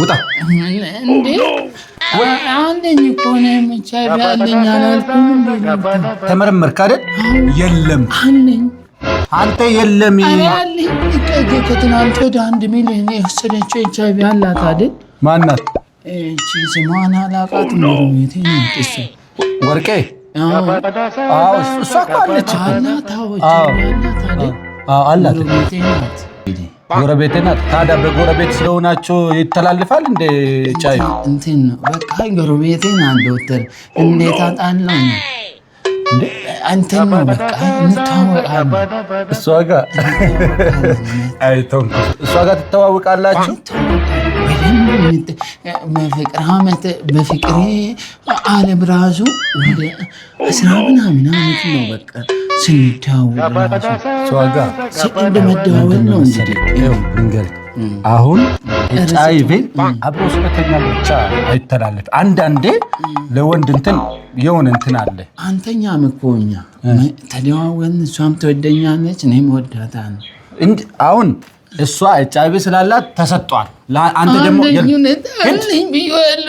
ውጣ እንዴ አንደኝ እኮ ነው የምቻል ያለኝ አላልኩም እንዴ ተመረመርክ አይደል የለም አለኝ አንተ የለም አለኝ ከትናንት ወደ 1 ሚሊዮን የወሰደችው ኤችአይቪ አላት አይደል ማናት እቺ ስሟን አላውቃትም ነው እሱ ወርቄ አዎ እሷ ካለች አላት አይደል አላት ጎረቤቴ ናት ታዲያ በጎረቤት ስለሆናችሁ ይተላልፋል እንደ ጫይ እንትን ነው በቃ ጎረቤቴ ናት ዶክተር እንዴት አጣለው እንዴ አንተ ነው በቃ እንታወቃለን እሷ ጋር አይተውም እሷ ጋር ትተዋወቃላችሁ በፍቅሬ አለ ብራዙ ወደ 10 ምናምን አመት ነው በቃ ስንታወቅ ሷጋ እንደመደዋወል ነው እንግዲህ አሁን ኤችአይቪ አብሮ ስለተኛ ብቻ አይተላለፍ አንዳንዴ ለወንድ እንትን የሆነ እንትን አለ አንተኛ መኮኛ ተደዋወልን እሷም ተወደኛለች እኔም ወዳታለሁ አሁን እሷ ኤችአይቪ ስላላት ተሰጧል አንተ ደግሞ አለኝ ቢወሉ